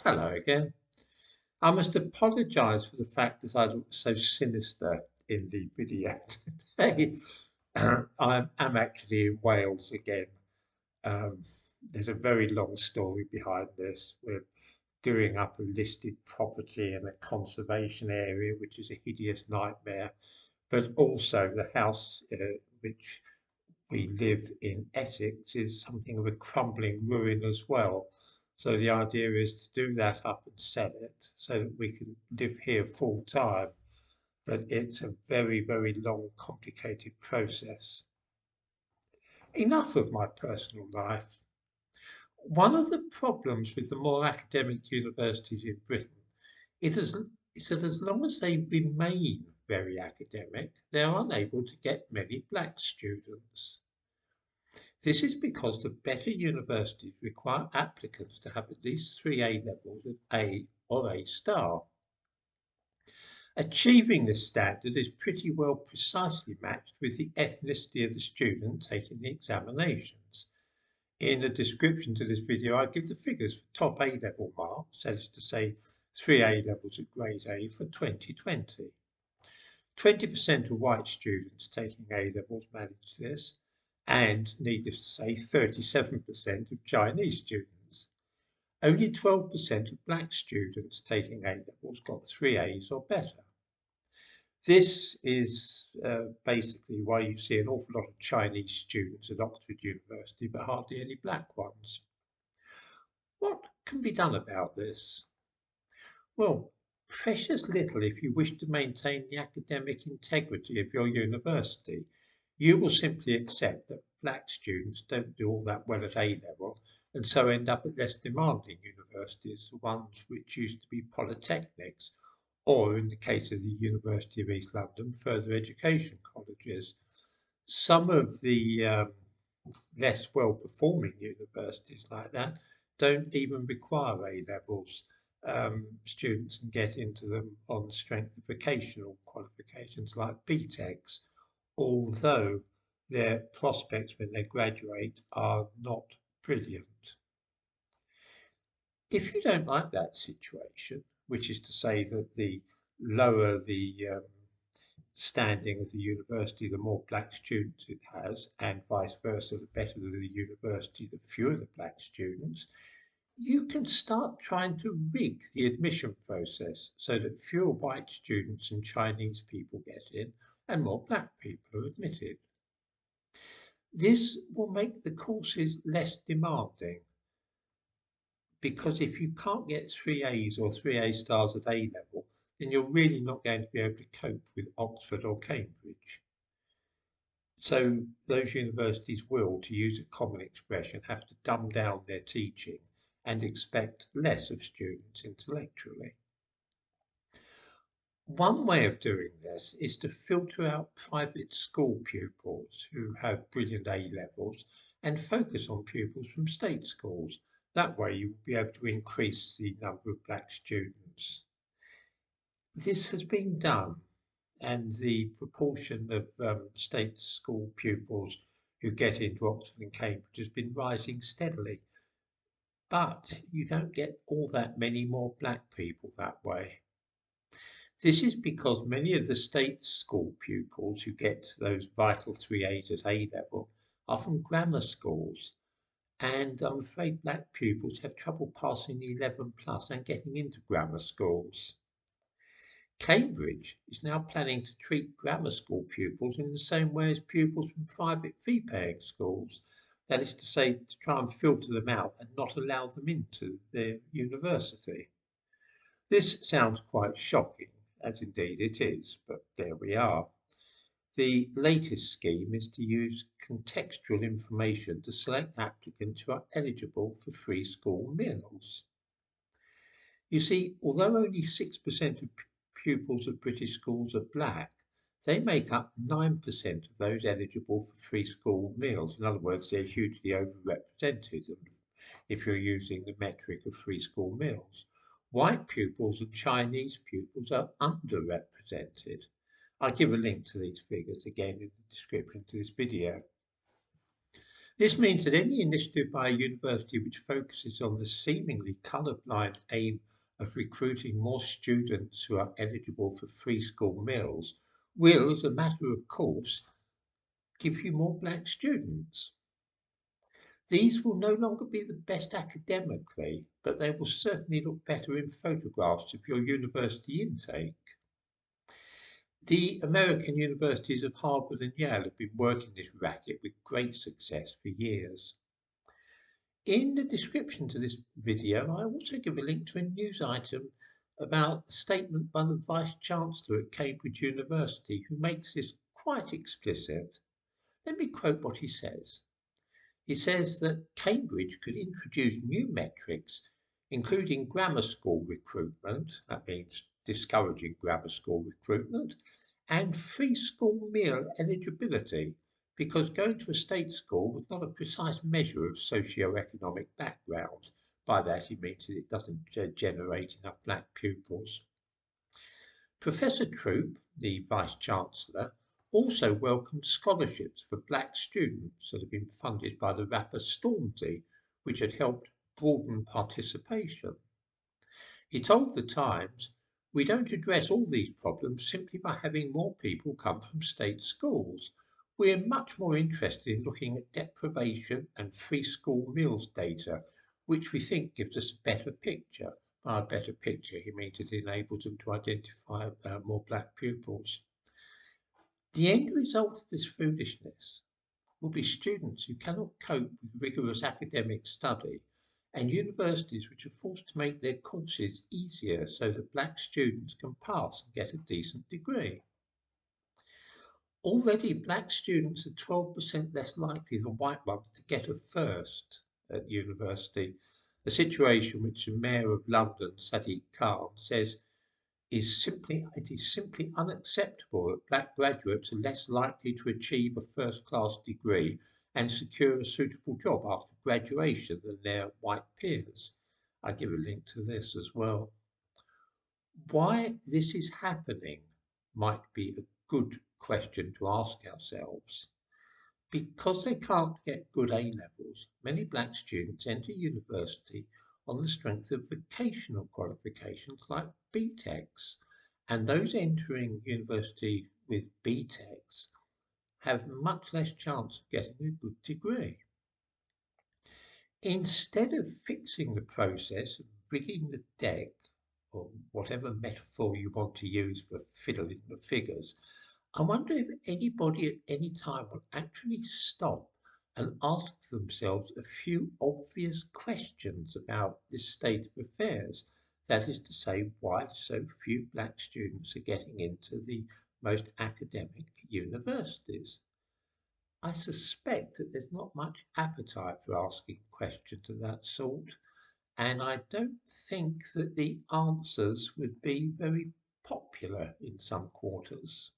Hello again. I must apologise for the fact that I look so sinister in the video today. I'm actually in Wales again. Um, there's a very long story behind this. We're doing up a listed property in a conservation area, which is a hideous nightmare, but also the house which we live in Essex is something of a crumbling ruin as well. So the idea is to do that up and sell it so that we can live here full time. But it's a very, very long, complicated process. Enough of my personal life. One of the problems with the more academic universities in Britain is that as long as they remain very academic, they are unable to get many black students. This is because the better universities require applicants to have at least three A levels at A or A star. Achieving this standard is pretty well precisely matched with the ethnicity of the student taking the examinations. In the description to this video, I give the figures for top A level marks, that is to say, three A levels at grade A for 2020. 20% of white students taking A levels managed this, and needless to say, 37% of Chinese students. Only 12% of black students taking A levels got three A's or better. This is basically why you see an awful lot of Chinese students at Oxford University, but hardly any black ones. What can be done about this? Well, precious little if you wish to maintain the academic integrity of your university. You will simply accept that black students don't do all that well at A level and so end up at less demanding universities, the ones which used to be polytechnics, or in the case of the University of East London, further education colleges. Some of the less well performing universities like that don't even require A levels. Students can get into them on strength of vocational qualifications like BTECs, although their prospects when they graduate are not brilliant. If you don't like that situation, which is to say that the lower the standing of the university, the more black students it has, and vice versa, the better the university, the fewer the black students, you can start trying to rig the admission process so that fewer white students and Chinese people get in and more black people are admitted. This will make the courses less demanding because if you can't get three A's or three A stars at A level, then you're really not going to be able to cope with Oxford or Cambridge. So those universities will, to use a common expression, have to dumb down their teaching and expect less of students intellectually. One way of doing this is to filter out private school pupils who have brilliant A levels and focus on pupils from state schools. That way you will be able to increase the number of black students. This has been done, and the proportion of state school pupils who get into Oxford and Cambridge has been rising steadily. But you don't get all that many more black people that way. This is because many of the state school pupils who get those vital three A's at A level are from grammar schools. And I'm afraid black pupils have trouble passing the 11 plus and getting into grammar schools. Cambridge is now planning to treat grammar school pupils in the same way as pupils from private fee-paying schools. That is to say, to try and filter them out and not allow them into their university. This sounds quite shocking, as indeed it is, but there we are. The latest scheme is to use contextual information to select applicants who are eligible for free school meals. You see, although only 6% of pupils of British schools are black, they make up 9% of those eligible for free school meals. In other words, they're hugely overrepresented if you're using the metric of free school meals. White pupils and Chinese pupils are underrepresented. I'll give a link to these figures again in the description to this video. This means that any initiative by a university which focuses on the seemingly colourblind aim of recruiting more students who are eligible for free school meals will, as a matter of course, give you more black students. These will no longer be the best academically, but they will certainly look better in photographs of your university intake. The American universities of Harvard and Yale have been working this racket with great success for years. In the description to this video, I also give a link to a news item about a statement by the Vice Chancellor at Cambridge University, who makes this quite explicit. Let me quote what he says. He says that Cambridge could introduce new metrics, including grammar school recruitment, that means discouraging grammar school recruitment, and free school meal eligibility, because going to a state school was not a precise measure of socio-economic background. By that he means that it doesn't generate enough black pupils. Professor Troop, the Vice-Chancellor, also welcomed scholarships for black students that have been funded by the rapper Stormzy, which had helped broaden participation. He told the Times, "We don't address all these problems simply by having more people come from state schools. We're much more interested in looking at deprivation and free school meals data, which we think gives us a better picture." By a better picture, he means it enables them to identify more black pupils. The end result of this foolishness will be students who cannot cope with rigorous academic study and universities which are forced to make their courses easier so that black students can pass and get a decent degree. Already, black students are 12% less likely than white ones to get a first at university, a situation which the Mayor of London, Sadiq Khan, says it is simply unacceptable that black graduates are less likely to achieve a first-class degree and secure a suitable job after graduation than their white peers. I give a link to this as well. Why this is happening might be a good question to ask ourselves. Because they can't get good A levels, many black students enter university on the strength of vocational qualifications like BTECs, and those entering university with BTECs have much less chance of getting a good degree. Instead of fixing the process of rigging the deck, or whatever metaphor you want to use for fiddling the figures, I wonder if anybody at any time will actually stop and ask themselves a few obvious questions about this state of affairs. That is to say, why so few black students are getting into the most academic universities. I suspect that there's not much appetite for asking questions of that sort, and I don't think that the answers would be very popular in some quarters.